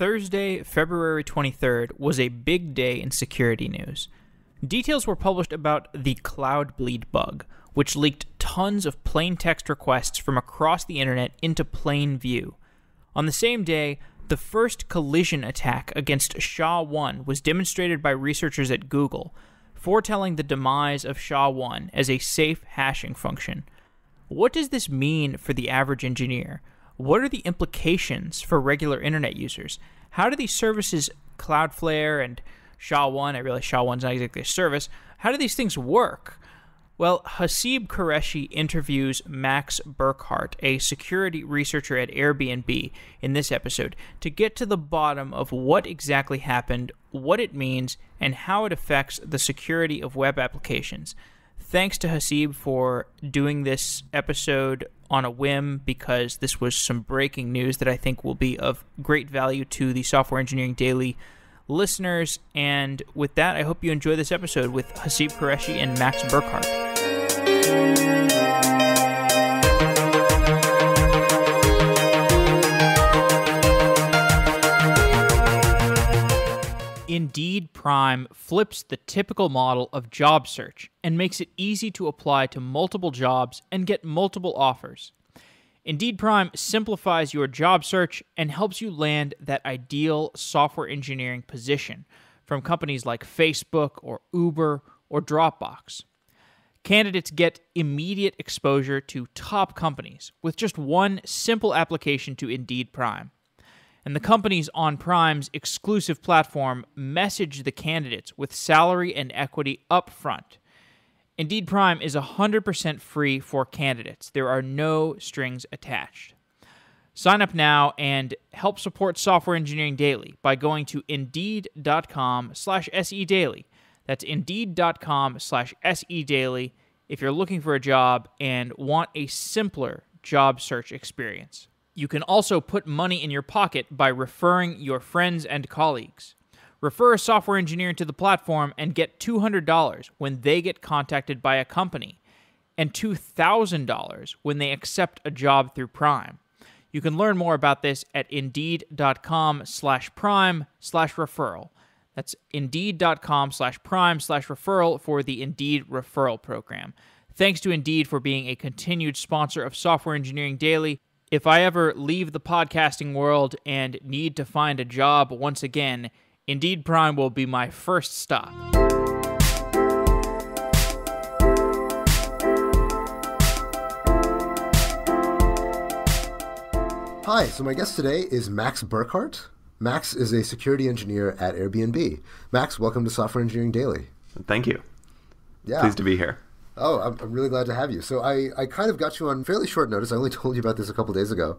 Thursday, February 23rd was a big day in security news. Details were published about the Cloudbleed bug, which leaked tons of plain text requests from across the internet into plain view. On the same day, the first collision attack against SHA-1 was demonstrated by researchers at Google, foretelling the demise of SHA-1 as a safe hashing function. What does this mean for the average engineer? What are the implications for regular internet users? How do these services, Cloudflare and SHA-1, I realize SHA-1's not exactly a service, how do these things work? Well, Haseeb Qureshi interviews Max Burkhardt, a security researcher at Airbnb, in this episode to get to the bottom of what exactly happened, what it means, and how it affects the security of web applications. Thanks to Haseeb for doing this episode on a whim, because this was some breaking news that I think will be of great value to the Software Engineering Daily listeners. And with that, I hope you enjoy this episode with Haseeb Qureshi and Max Burkhardt. Indeed Prime flips the typical model of job search and makes it easy to apply to multiple jobs and get multiple offers. Indeed Prime simplifies your job search and helps you land that ideal software engineering position from companies like Facebook or Uber or Dropbox. Candidates get immediate exposure to top companies with just one simple application to Indeed Prime. And the companies on Prime's exclusive platform message the candidates with salary and equity up front. Indeed Prime is 100% free for candidates. There are no strings attached. Sign up now and help support Software Engineering Daily by going to Indeed.com/SEDaily. That's Indeed.com/SEDaily if you're looking for a job and want a simpler job search experience. You can also put money in your pocket by referring your friends and colleagues. Refer a software engineer to the platform and get $200 when they get contacted by a company, and $2,000 when they accept a job through Prime. You can learn more about this at Indeed.com/prime/referral. That's Indeed.com/prime/referral for the Indeed referral program. Thanks to Indeed for being a continued sponsor of Software Engineering Daily. If I ever leave the podcasting world and need to find a job once again, Indeed Prime will be my first stop. Hi, so my guest today is Max Burkhardt. Max is a security engineer at Airbnb. Max, welcome to Software Engineering Daily. Thank you. Yeah. Pleased to be here. Oh, I'm really glad to have you. So I kind of got you on fairly short notice. I only told you about this a couple days ago.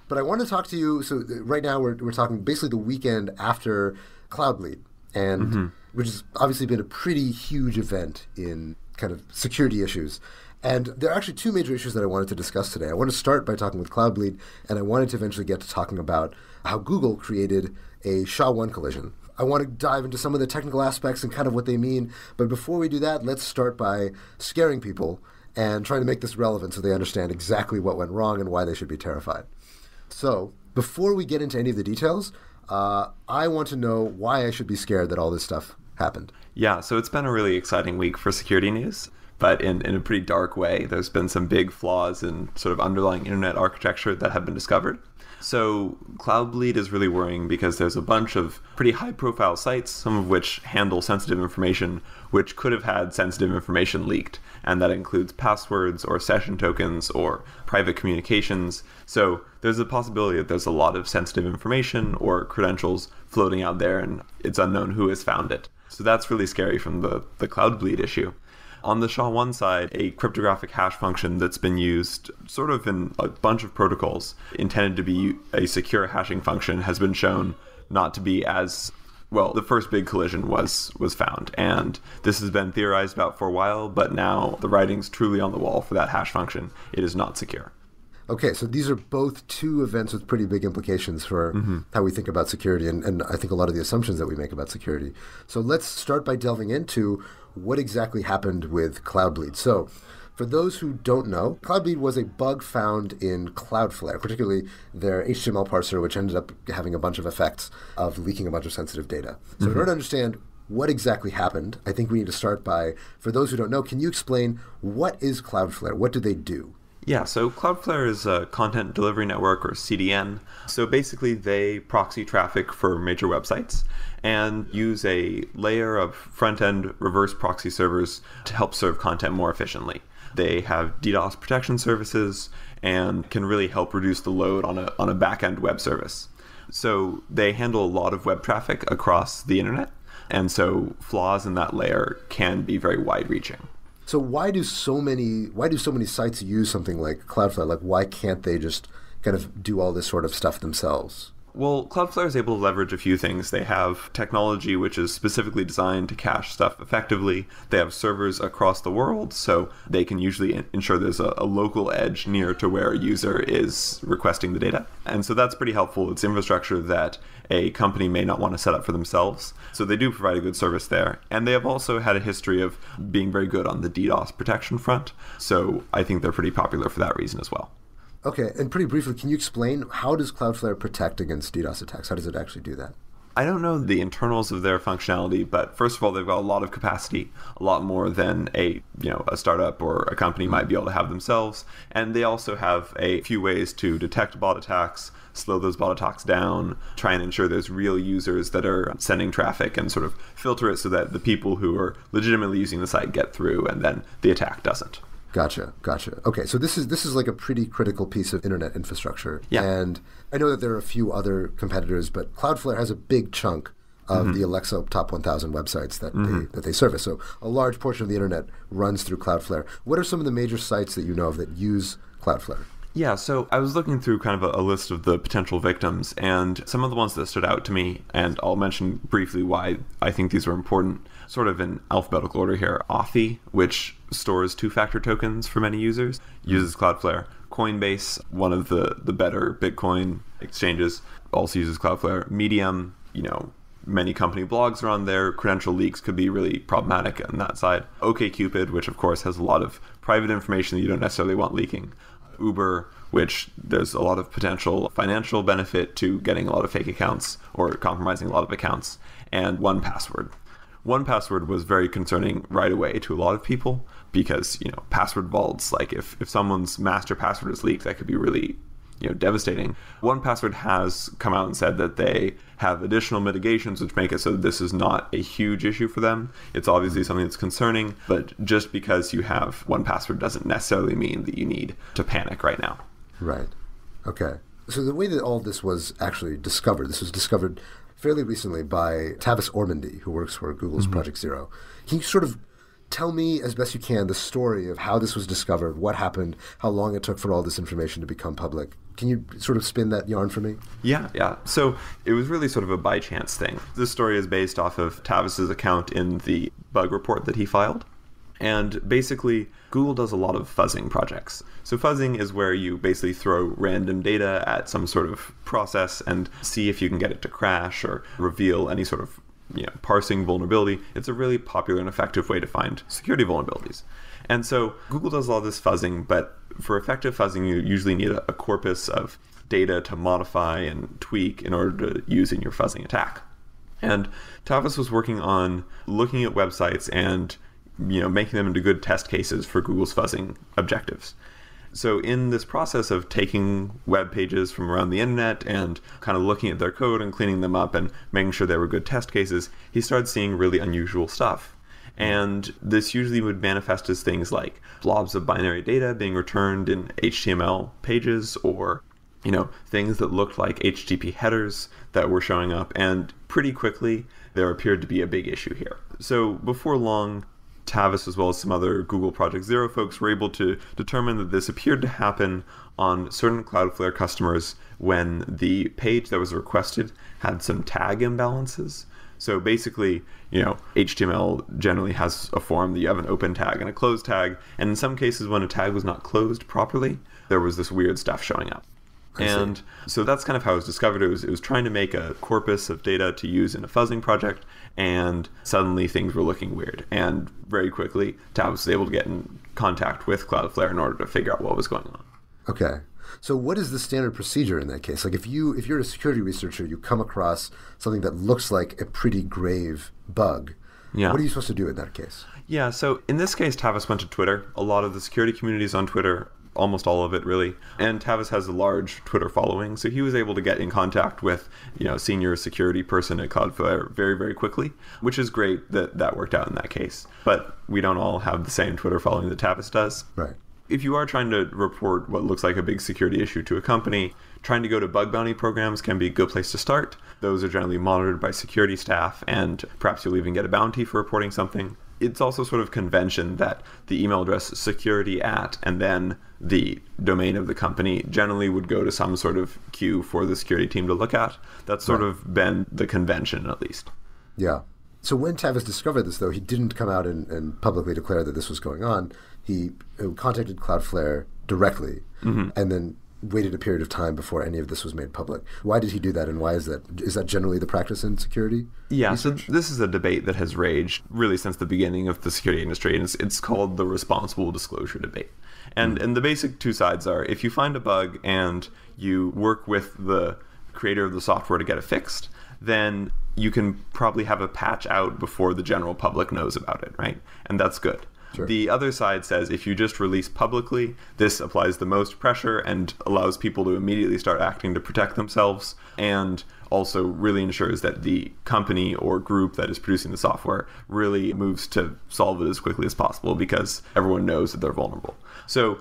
But I want to talk to you. So right now we're talking basically the weekend after Cloudbleed, and which has obviously been a pretty huge event in kind of security issues. And there are actually two major issues that I wanted to discuss today. I want to start by talking with Cloudbleed, and I wanted to eventually get to talking about how Google created a SHA-1 collision. I want to dive into some of the technical aspects and kind of what they mean. But before we do that, let's start by scaring people and trying to make this relevant so they understand exactly what went wrong and why they should be terrified. So before we get into any of the details, I want to know why I should be scared that all this stuff happened. Yeah, so it's been a really exciting week for security news, but in a pretty dark way. There's been some big flaws in sort of underlying internet architecture that have been discovered. So Cloudbleed is really worrying because there's a bunch of pretty high-profile sites, some of which handle sensitive information, which could have had sensitive information leaked. And that includes passwords or session tokens or private communications. So there's a possibility that there's a lot of sensitive information or credentials floating out there, and it's unknown who has found it. So that's really scary from the Cloudbleed issue. On the SHA-1 side, a cryptographic hash function that's been used sort of in a bunch of protocols intended to be a secure hashing function has been shown not to be as well. The first big collision was found, and this has been theorized about for a while, but now the writing's truly on the wall for that hash function. It is not secure. Okay, so these are both two events with pretty big implications for how we think about security and I think a lot of the assumptions that we make about security. So let's start by delving into what exactly happened with Cloudbleed. So For those who don't know, Cloudbleed was a bug found in Cloudflare, particularly their HTML parser, which ended up having a bunch of effects of leaking a bunch of sensitive data. So in order to understand what exactly happened, I think we need to start by, for those who don't know, can you explain what is Cloudflare? What do they do? Yeah, so Cloudflare is a content delivery network, or CDN. So basically they proxy traffic for major websites and use a layer of front-end reverse proxy servers to help serve content more efficiently. They have DDoS protection services and can really help reduce the load on a back-end web service. So they handle a lot of web traffic across the internet, and so flaws in that layer can be very wide-reaching. So why do so many sites use something like Cloudflare? Like, why can't they just kind of do all this sort of stuff themselves? Well, Cloudflare is able to leverage a few things. They have technology which is specifically designed to cache stuff effectively. They have servers across the world, so they can usually ensure there's a local edge near to where a user is requesting the data. And so that's pretty helpful. It's infrastructure that a company may not want to set up for themselves. So they do provide a good service there. And they have also had a history of being very good on the DDoS protection front. So I think they're pretty popular for that reason as well. Okay, and pretty briefly, can you explain how does Cloudflare protect against DDoS attacks? How does it actually do that? I don't know the internals of their functionality, but first of all, they've got a lot of capacity, a lot more than a startup or a company might be able to have themselves. And they also have a few ways to detect bot attacks, slow those bot attacks down, try and ensure there's real users that are sending traffic and sort of filter it so that the people who are legitimately using the site get through and then the attack doesn't. Gotcha. Okay, so this is like a pretty critical piece of internet infrastructure. Yeah. And I know that there are a few other competitors, but Cloudflare has a big chunk of the Alexa top 1,000 websites that they service. So a large portion of the internet runs through Cloudflare. What are some of the major sites that you know of that use Cloudflare? Yeah, so I was looking through kind of a list of the potential victims, and some of the ones that stood out to me, and I'll mention briefly why I think these are important, sort of in alphabetical order here. Authy, which stores two-factor tokens for many users, uses Cloudflare. Coinbase, one of the better Bitcoin exchanges, also uses Cloudflare. Medium, many company blogs are on there. Credential leaks could be really problematic on that side. OkCupid, which of course has a lot of private information that you don't necessarily want leaking. Uber, which there's a lot of potential financial benefit to getting a lot of fake accounts or compromising a lot of accounts. And 1Password. 1Password was very concerning right away to a lot of people because, password vaults, like if someone's master password is leaked, that could be really, devastating. 1Password has come out and said that they have additional mitigations which make it so that this is not a huge issue for them. It's obviously something that's concerning, but just because you have 1Password doesn't necessarily mean that you need to panic right now. Right. Okay. So the way that all this was actually discovered, this was discovered fairly recently by Tavis Ormandy, who works for Google's Project Zero. Can you sort of tell me, as best you can, the story of how this was discovered, what happened, how long it took for all this information to become public? Can you sort of spin that yarn for me? Yeah. So it was really sort of a by chance thing. This story is based off of Tavis's account in the bug report that he filed. And basically, Google does a lot of fuzzing projects. So fuzzing is where you basically throw random data at some sort of process and see if you can get it to crash or reveal any sort of parsing vulnerability. It's a really popular and effective way to find security vulnerabilities. And so Google does a lot of this fuzzing, but for effective fuzzing, you usually need a corpus of data to modify and tweak in order to use in your fuzzing attack. And Tavis was working on looking at websites and making them into good test cases for Google's fuzzing objectives. So in this process of taking web pages from around the internet and kind of looking at their code and cleaning them up and making sure they were good test cases, he started seeing really unusual stuff. And this usually would manifest as things like blobs of binary data being returned in HTML pages or, things that looked like HTTP headers that were showing up. And pretty quickly, there appeared to be a big issue here. So before long, Tavis, as well as some other Google Project Zero folks, were able to determine that this appeared to happen on certain Cloudflare customers when the page that was requested had some tag imbalances. So basically, HTML generally has a form that you have an open tag and a closed tag, and in some cases when a tag was not closed properly, there was this weird stuff showing up. And so that's kind of how it was discovered. It was trying to make a corpus of data to use in a fuzzing project, and suddenly things were looking weird. And very quickly, Tavis was able to get in contact with Cloudflare in order to figure out what was going on. Okay. So what is the standard procedure in that case? Like if you're a security researcher, you come across something that looks like a pretty grave bug, what are you supposed to do in that case? Yeah, so in this case, Tavis went to Twitter. A lot of the security community is on Twitter, almost all of it really. And Tavis has a large Twitter following, so he was able to get in contact with, senior security person at Cloudflare very, very quickly, which is great that worked out in that case. But we don't all have the same Twitter following that Tavis does. Right. If you are trying to report what looks like a big security issue to a company, trying to go to bug bounty programs can be a good place to start. Those are generally monitored by security staff, and perhaps you'll even get a bounty for reporting something. It's also sort of convention that the email address security at and then the domain of the company generally would go to some sort of queue for the security team to look at. That's sort of been the convention, at least. Yeah. So when Tavis discovered this, though, he didn't come out and publicly declare that this was going on. He contacted Cloudflare directly and then waited a period of time before any of this was made public. Why did he do that, and why is that? Is that generally the practice in security? Yeah, research? So this is a debate that has raged really since the beginning of the security industry, and it's called the responsible disclosure debate. And the basic two sides are, if you find a bug and you work with the creator of the software to get it fixed, then you can probably have a patch out before the general public knows about it, right? And that's good. Sure. The other side says if you just release publicly, this applies the most pressure and allows people to immediately start acting to protect themselves, and also really ensures that the company or group that is producing the software really moves to solve it as quickly as possible because everyone knows that they're vulnerable. So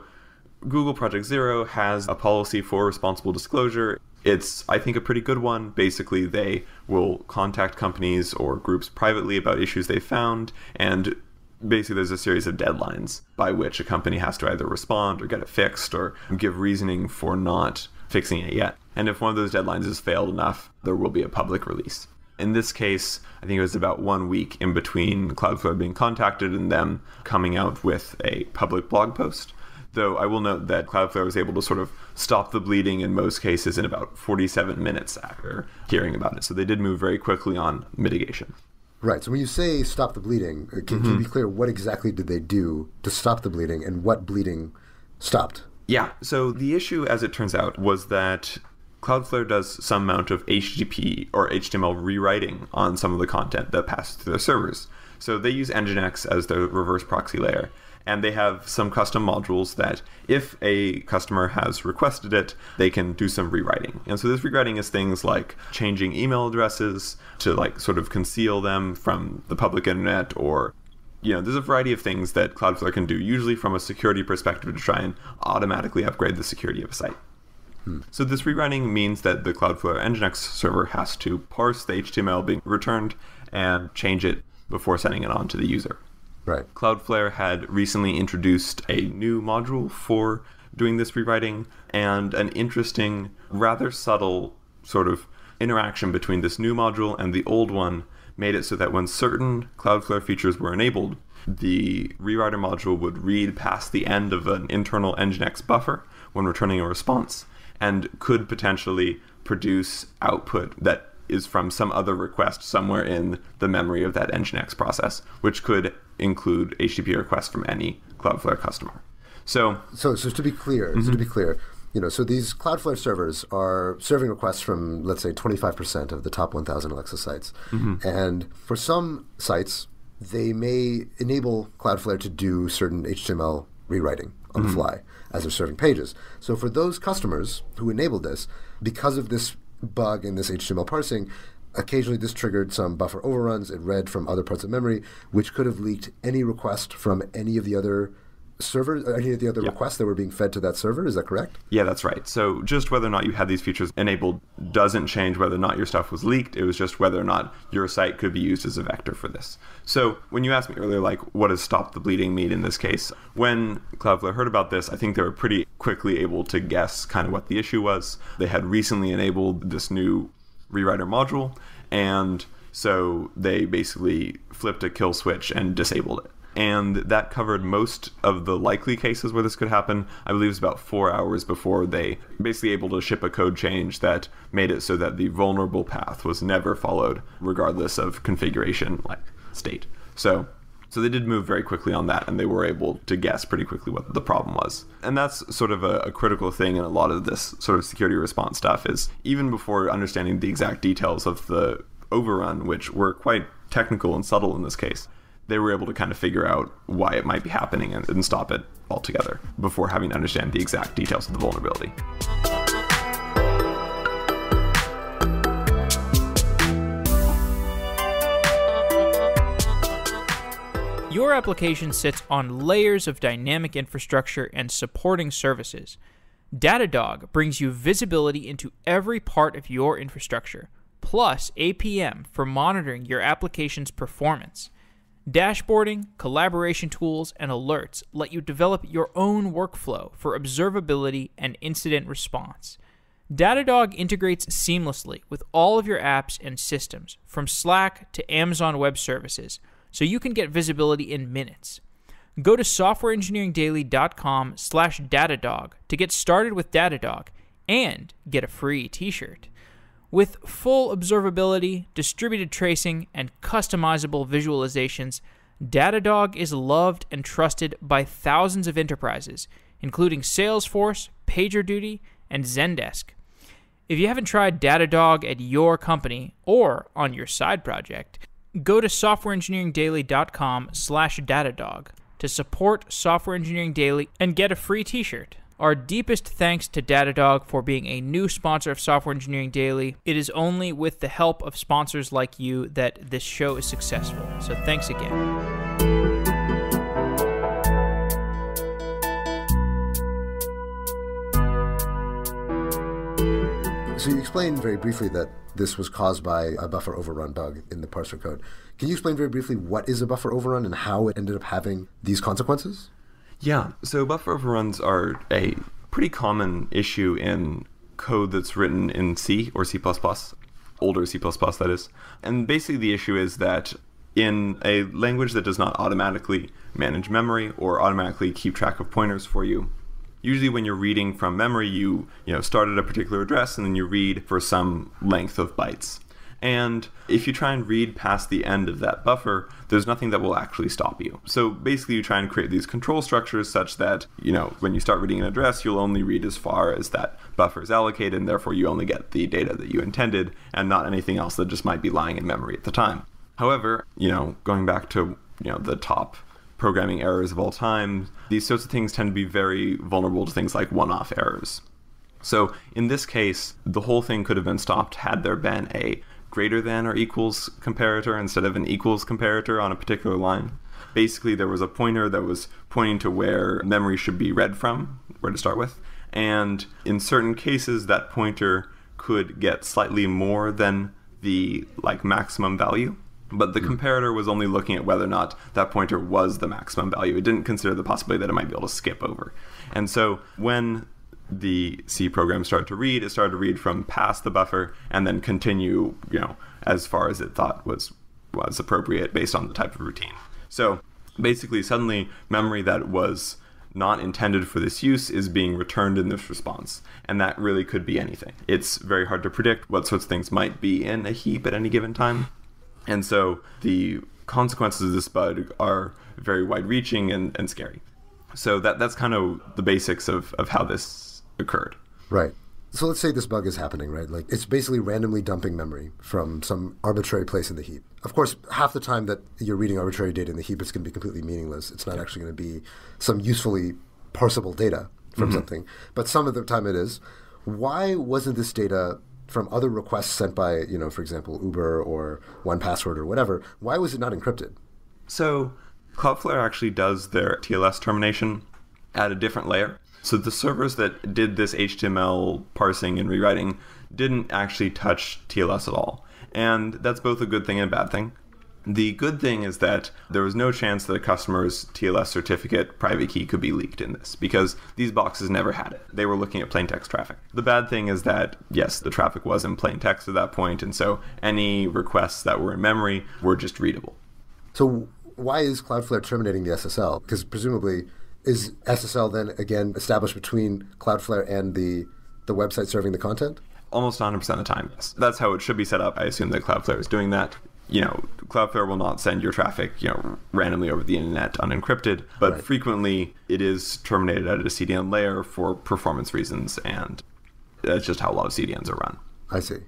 Google Project Zero has a policy for responsible disclosure. It's, I think, a pretty good one. Basically, they will contact companies or groups privately about issues they found, and basically there's a series of deadlines by which a company has to either respond or get it fixed or give reasoning for not fixing it yet. And if one of those deadlines has failed enough, there will be a public release. In this case, I think it was about 1 week in between Cloudflare being contacted and them coming out with a public blog post. Though I will note that Cloudflare was able to sort of stop the bleeding in most cases in about 47 minutes after hearing about it. So they did move very quickly on mitigation. Right. So when you say stop the bleeding, can you be clear, what exactly did they do to stop the bleeding, and what bleeding stopped? Yeah. So the issue, as it turns out, was that Cloudflare does some amount of HTTP or HTML rewriting on some of the content that passes through their servers. So they use Nginx as their reverse proxy layer, and they have some custom modules that if a customer has requested it, they can do some rewriting. And so this rewriting is things like changing email addresses to like sort of conceal them from the public internet, or there's a variety of things that Cloudflare can do, usually from a security perspective, to try and automatically upgrade the security of a site. So this rewriting means that the Cloudflare Nginx server has to parse the HTML being returned and change it before sending it on to the user. Right. Cloudflare had recently introduced a new module for doing this rewriting, and an interesting, rather subtle sort of interaction between this new module and the old one made it so that when certain Cloudflare features were enabled, the rewriter module would read past the end of an internal Nginx buffer when returning a response, and could potentially produce output that is from some other request somewhere in the memory of that Nginx process, which could include HTTP requests from any Cloudflare customer. So to be clear, so these Cloudflare servers are serving requests from, let's say, 25% of the top 1,000 Alexa sites. And for some sites, they may enable Cloudflare to do certain HTML rewriting on the fly as they're serving pages. So for those customers who enabled this, because of this bug in this HTML parsing, occasionally this triggered some buffer overruns. It read from other parts of memory, which could have leaked any request from any of the other servers, any of the other requests that were being fed to that server. Is that correct? Yeah, that's right. So just whether or not you had these features enabled doesn't change whether or not your stuff was leaked. It was just whether or not your site could be used as a vector for this. So when you asked me earlier, like, what does stop the bleeding mean in this case? When Cloudflare heard about this, I think they were pretty quickly able to guess kind of what the issue was. They had recently enabled this new rewriter module, and so they basically flipped a kill switch and disabled it. And that covered most of the likely cases where this could happen. I believe it was about 4 hours before they basically able to ship a code change that made it so that the vulnerable path was never followed, regardless of configuration, like state. So they did move very quickly on that, and they were able to guess pretty quickly what the problem was. And that's sort of a critical thing in a lot of this sort of security response stuff, is even before understanding the exact details of the overrun, which were quite technical and subtle in this case, they were able to kind of figure out why it might be happening and stop it altogether before having to understand the exact details of the vulnerability. Your application sits on layers of dynamic infrastructure and supporting services. Datadog brings you visibility into every part of your infrastructure, plus APM for monitoring your application's performance. Dashboarding, collaboration tools, and alerts let you develop your own workflow for observability and incident response. Datadog integrates seamlessly with all of your apps and systems, from Slack to Amazon Web Services, so you can get visibility in minutes. Go to softwareengineeringdaily.com/Datadog to get started with Datadog and get a free t-shirt. With full observability, distributed tracing, and customizable visualizations, Datadog is loved and trusted by thousands of enterprises, including Salesforce, PagerDuty, and Zendesk. If you haven't tried Datadog at your company or on your side project, go to softwareengineeringdaily.com/Datadog to support Software Engineering Daily and get a free t-shirt. Our deepest thanks to Datadog for being a new sponsor of Software Engineering Daily. It is only with the help of sponsors like you that this show is successful. So thanks again. So you explained very briefly that this was caused by a buffer overrun bug in the parser code. Can you explain very briefly what is a buffer overrun and how it ended up having these consequences? Yeah, so buffer overruns are a pretty common issue in code that's written in C or C++, older C++ that is. And basically the issue is that in a language that does not automatically manage memory or automatically keep track of pointers for you, usually when you're reading from memory, you start at a particular address and then you read for some length of bytes. And if you try and read past the end of that buffer, there's nothing that will actually stop you. So basically you try and create these control structures such that, when you start reading an address, you'll only read as far as that buffer is allocated, and therefore you only get the data that you intended and not anything else that just might be lying in memory at the time. However, going back to, the top programming errors of all time, these sorts of things tend to be very vulnerable to things like one-off errors. So in this case, the whole thing could have been stopped had there been a greater than or equals comparator instead of an equals comparator on a particular line. Basically, there was a pointer that was pointing to where memory should be read from, where to start with. And in certain cases, that pointer could get slightly more than the maximum value. But the comparator was only looking at whether or not that pointer was the maximum value. It didn't consider the possibility that it might be able to skip over. And so when the C program started to read, it started to read from past the buffer and then continue, as far as it thought was appropriate based on the type of routine. So basically, suddenly memory that was not intended for this use is being returned in this response. And that really could be anything. It's very hard to predict what sorts of things might be in a heap at any given time. And so the consequences of this bug are very wide-reaching and scary. So that's kind of the basics of how this occurred. Right. So let's say this bug is happening, right? It's basically randomly dumping memory from some arbitrary place in the heap. Of course, half the time that you're reading arbitrary data in the heap, it's going to be completely meaningless. It's not actually going to be some usefully parsable data from something. But some of the time it is. Why wasn't this data from other requests sent by, for example, Uber or 1Password or whatever, why was it not encrypted? So Cloudflare actually does their TLS termination at a different layer. So the servers that did this HTML parsing and rewriting didn't actually touch TLS at all. And that's both a good thing and a bad thing. The good thing is that there was no chance that a customer's TLS certificate private key could be leaked in this, because these boxes never had it. They were looking at plaintext traffic. The bad thing is that, yes, the traffic was in plaintext at that point, and so any requests that were in memory were just readable. So why is Cloudflare terminating the SSL? Because presumably, is SSL then again established between Cloudflare and the website serving the content? Almost 100% of the time, yes. That's how it should be set up. I assume that Cloudflare is doing that. Cloudflare will not send your traffic, randomly over the internet unencrypted, but frequently it is terminated at a CDN layer for performance reasons, and that's just how a lot of CDNs are run. I see.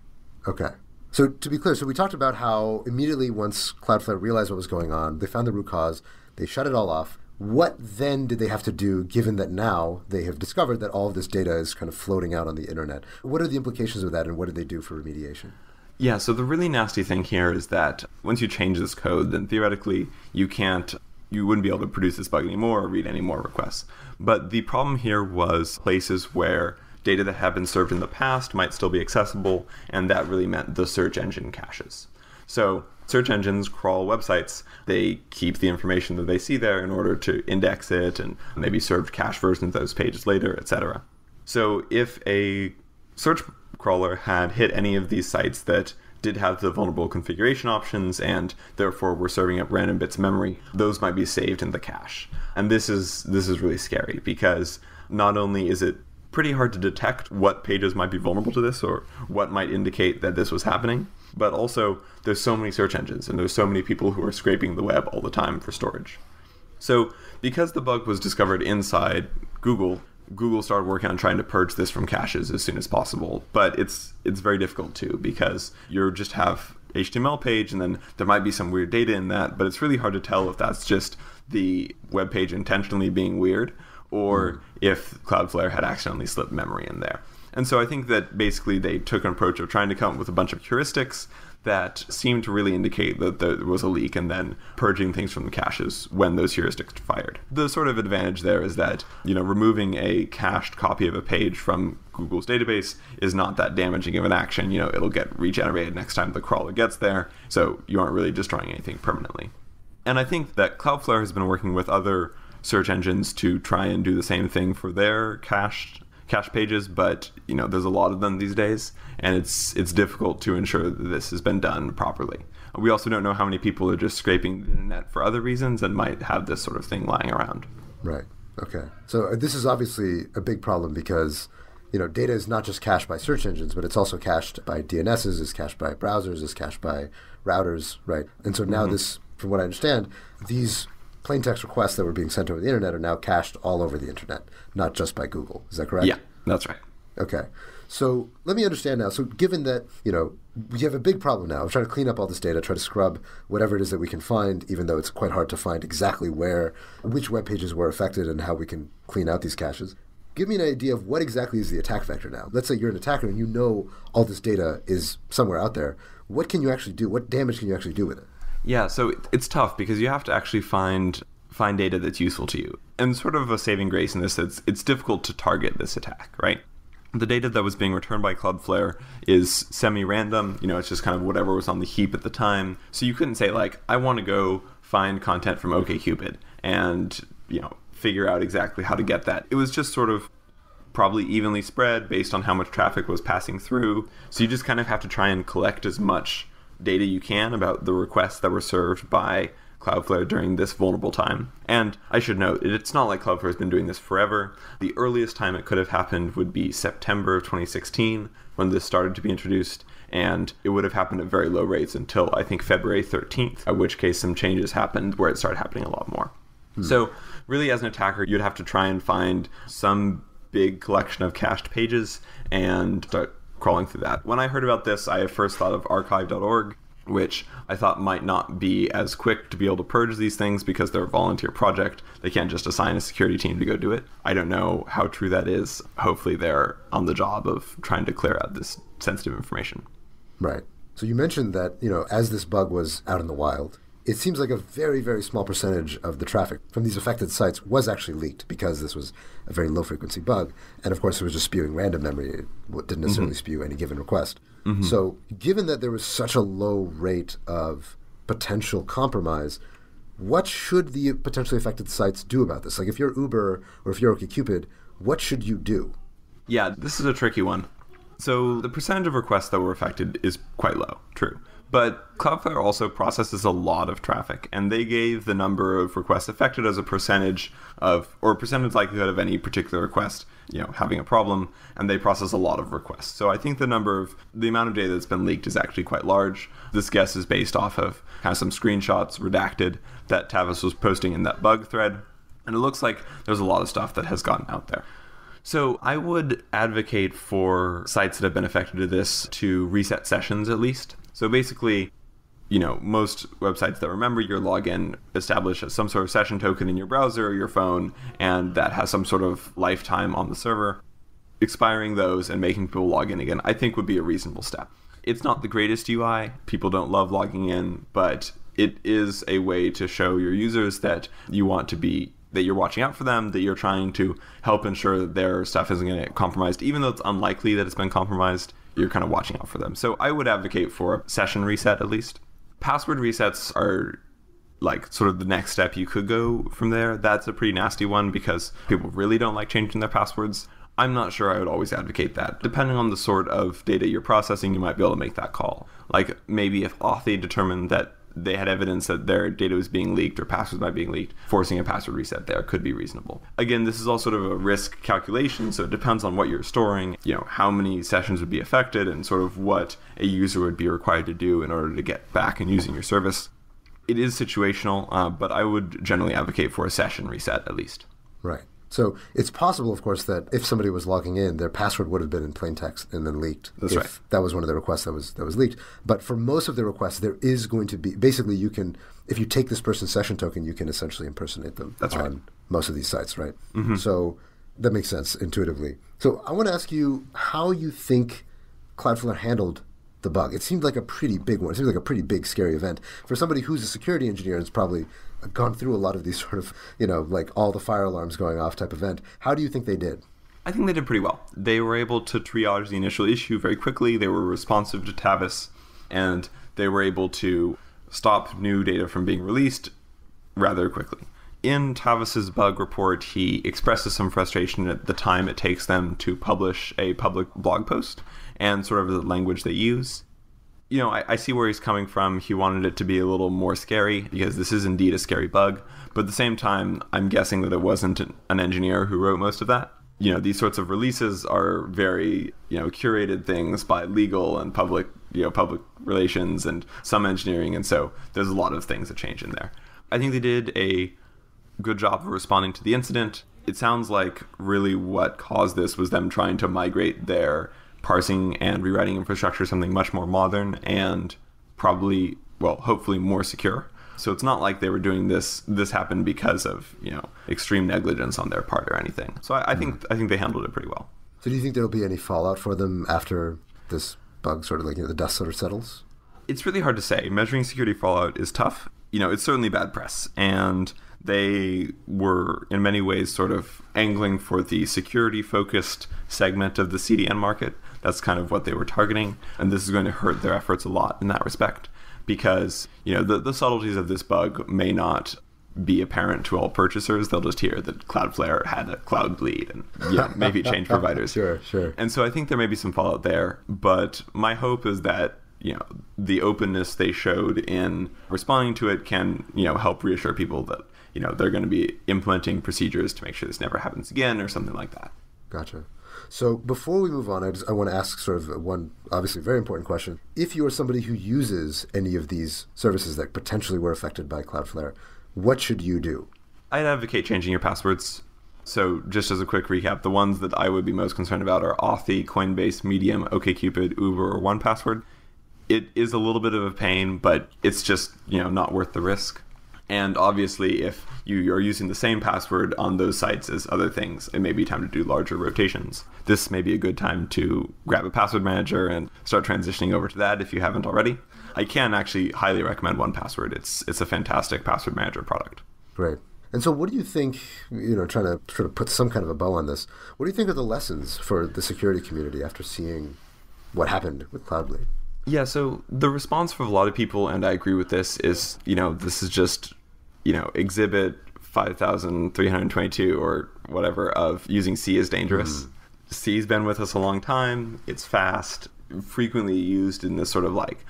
Okay. So to be clear, we talked about how immediately once Cloudflare realized what was going on, they found the root cause, they shut it all off. What then did they have to do, given that now they have discovered that all of this data is kind of floating out on the internet? What are the implications of that, and what did they do for remediation? Yeah, so the really nasty thing here is that once you change this code, then theoretically you wouldn't be able to produce this bug anymore or read any more requests. But the problem here was places where data that had been served in the past might still be accessible, and that really meant the search engine caches. So search engines crawl websites. They keep the information that they see there in order to index it and maybe serve cache versions of those pages later, etc. So if a search crawler had hit any of these sites that did have the vulnerable configuration options and therefore were serving up random bits of memory, those might be saved in the cache. And this is really scary, because not only is it pretty hard to detect what pages might be vulnerable to this or what might indicate that this was happening, but also there's so many search engines and there's so many people who are scraping the web all the time for storage. So because the bug was discovered inside Google started working on trying to purge this from caches as soon as possible, but it's very difficult too, because you just have HTML page and then there might be some weird data in that, but it's really hard to tell if that's just the web page intentionally being weird or if Cloudflare had accidentally slipped memory in there. And so I think that basically they took an approach of trying to come up with a bunch of heuristics that seemed to really indicate that there was a leak, and then purging things from the caches when those heuristics fired. The sort of advantage there is that, removing a cached copy of a page from Google's database is not that damaging of an action. It'll get regenerated next time the crawler gets there, so you aren't really destroying anything permanently. And I think that Cloudflare has been working with other search engines to try and do the same thing for their cache pages, but there's a lot of them these days, and it's difficult to ensure that this has been done properly. We also don't know how many people are just scraping the internet for other reasons and might have this sort of thing lying around. Right. Okay. So this is obviously a big problem because data is not just cached by search engines, but it's also cached by DNSs, it's cached by browsers, it's cached by routers, right? And so now this, from what I understand, these plaintext requests that were being sent over the internet are now cached all over the internet, not just by Google. Is that correct? Yeah, that's right. Okay. So let me understand now. So given that, we have a big problem now of trying to clean up all this data, try to scrub whatever it is that we can find, even though it's quite hard to find exactly which web pages were affected and how we can clean out these caches. Give me an idea of what exactly is the attack vector now. Let's say you're an attacker and all this data is somewhere out there. What can you actually do? What damage can you actually do with it? Yeah, so it's tough because you have to actually find data that's useful to you. And sort of a saving grace in this, it's difficult to target this attack, right? The data that was being returned by Cloudflare is semi-random. It's just kind of whatever was on the heap at the time. So you couldn't say, I want to go find content from OkCupid and, figure out exactly how to get that. It was just sort of probably evenly spread based on how much traffic was passing through. So you just kind of have to try and collect as much data you can about the requests that were served by Cloudflare during this vulnerable time. And I should note, it's not like Cloudflare has been doing this forever. The earliest time it could have happened would be September of 2016, when this started to be introduced, and it would have happened at very low rates until, I think, February 13th, at which case some changes happened where it started happening a lot more. So really, as an attacker, you'd have to try and find some big collection of cached pages and start crawling through that. When I heard about this, I first thought of archive.org, which I thought might not be as quick to be able to purge these things because they're a volunteer project. They can't just assign a security team to go do it. I don't know how true that is. Hopefully they're on the job of trying to clear out this sensitive information. Right. So you mentioned that, as this bug was out in the wild, it seems like a very, very small percentage of the traffic from these affected sites was actually leaked because this was a very low-frequency bug. And, of course, it was just spewing random memory. It didn't necessarily spew any given request. So given that there was such a low rate of potential compromise, what should the potentially affected sites do about this? Like, if you're Uber or if you're OkCupid, what should you do? Yeah, this is a tricky one. So the percentage of requests that were affected is quite low, true. But Cloudflare also processes a lot of traffic, and they gave the number of requests affected as a percentage of, or percentage likelihood of any particular request, having a problem, and they process a lot of requests. So I think the amount of data that's been leaked is actually quite large. This guess is based off of kind of some screenshots redacted that Tavis was posting in that bug thread, and it looks like there's a lot of stuff that has gotten out there. So I would advocate for sites that have been affected to this to reset sessions at least. So basically, most websites that remember your login establish some sort of session token in your browser or your phone, and that has some sort of lifetime on the server. Expiring those and making people log in again, I think would be a reasonable step. It's not the greatest UI. People don't love logging in, but it is a way to show your users that you want to be, that you're watching out for them, that you're trying to help ensure that their stuff isn't going to get compromised, even though it's unlikely that it's been compromised. You're kind of watching out for them. So I would advocate for a session reset at least. Password resets are like sort of the next step you could go from there. That's a pretty nasty one because people really don't like changing their passwords. I'm not sure I would always advocate that. Depending on the sort of data you're processing, you might be able to make that call. Like maybe if Authy determined that they had evidence that their data was being leaked or passwords might be being leaked, forcing a password reset there could be reasonable. Again, this is all sort of a risk calculation, so it depends on what you're storing, how many sessions would be affected and sort of what a user would be required to do in order to get back and using your service. It is situational, but I would generally advocate for a session reset at least. Right. So it's possible, of course, that if somebody was logging in, their password would have been in plain text and then leaked. That's right. That was one of the requests that was leaked. But for most of the requests, there is going to be, basically you can, if you take this person's session token, you can essentially impersonate them. That's right. On most of these sites, right? Mm-hmm. So that makes sense intuitively. So I want to ask you how you think Cloudflare handled the bug. It seemed like a pretty big one. It seems like a pretty big, scary event. For somebody who's a security engineer and has probably gone through a lot of these sort of, like all the fire alarms going off type event, how do you think they did? I think they did pretty well. They were able to triage the initial issue very quickly. They were responsive to Tavis, and they were able to stop new data from being released rather quickly. In Tavis's bug report, he expresses some frustration at the time it takes them to publish a public blog post and sort of the language they use. I see where he's coming from. He wanted it to be a little more scary because this is indeed a scary bug. But at the same time, I'm guessing that it wasn't an engineer who wrote most of that. These sorts of releases are very, curated things by legal and public relations and some engineering. And so there's a lot of things that change in there. I think they did a good job of responding to the incident. It sounds like really what caused this was them trying to migrate their parsing and rewriting infrastructure something much more modern and probably, hopefully more secure. So it's not like they were doing this happened because of, extreme negligence on their part or anything. So I think they handled it pretty well. So do you think there'll be any fallout for them after this bug sort of the dust sort of settles? It's really hard to say. Measuring security fallout is tough. It's certainly bad press, and they were in many ways sort of angling for the security-focused segment of the CDN market. That's kind of what they were targeting, and this is going to hurt their efforts a lot in that respect because, the subtleties of this bug may not be apparent to all purchasers. They'll just hear that Cloudflare had a Cloudbleed and maybe change providers. Sure. And so I think there may be some fallout there, but my hope is that the openness they showed in responding to it can, help reassure people that, they're going to be implementing procedures to make sure this never happens again or something like that. Gotcha. So before we move on, I want to ask sort of one obviously very important question. If you are somebody who uses any of these services that potentially were affected by Cloudflare, what should you do? I'd advocate changing your passwords. So just as a quick recap, the ones that I would be most concerned about are Authy, Coinbase, Medium, OkCupid, Uber, or 1Password. It is a little bit of a pain, but it's just, not worth the risk. And obviously, if you are using the same password on those sites as other things, it may be time to do larger rotations. This may be a good time to grab a password manager and start transitioning over to that if you haven't already. I can actually highly recommend 1Password. It's a fantastic password manager product. Great. And so what do you think, trying to sort of put some kind of a bow on this, what do you think are the lessons for the security community after seeing what happened with Cloudbleed? Yeah, so the response for a lot of people, and I agree with this, is, this is just, exhibit 5,322 or whatever of using C is dangerous. C's been with us a long time. It's fast. frequently used in this sort of like,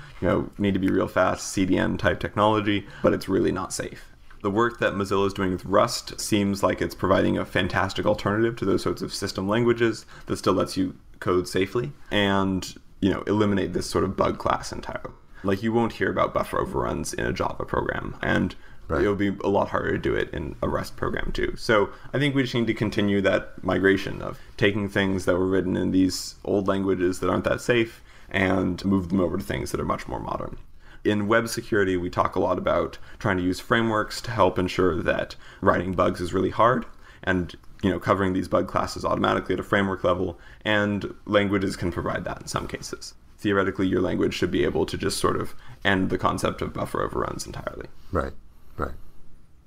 need to be real fast CDN type technology, but it's really not safe. The work that Mozilla is doing with Rust seems like it's providing a fantastic alternative to those sorts of system languages that still lets you code safely and, eliminate this sort of bug class entirely. Like, you won't hear about buffer overruns in a Java program, and it'll be a lot harder to do it in a Rust program too. So I think we just need to continue that migration of taking things that were written in these old languages that aren't that safe and move them over to things that are much more modern. In web security, we talk a lot about trying to use frameworks to help ensure that writing bugs is really hard and, covering these bug classes automatically at a framework level, and languages can provide that in some cases. Theoretically, your language should be able to just sort of end the concept of buffer overruns entirely. Right.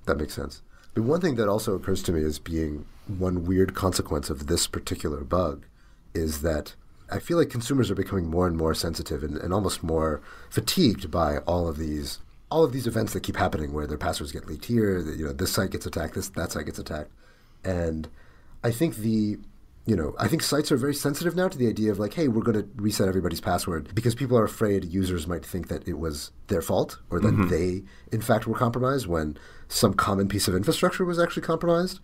That makes sense. But one thing that also occurs to me as being one weird consequence of this particular bug is that I feel like consumers are becoming more and more sensitive and almost more fatigued by all of these events that keep happening where their passwords get leaked here, this site gets attacked, that site gets attacked. And I think I think sites are very sensitive now to the idea of like, hey, we're going to reset everybody's password because people are afraid users might think that it was their fault or that they, in fact, were compromised when some common piece of infrastructure was actually compromised.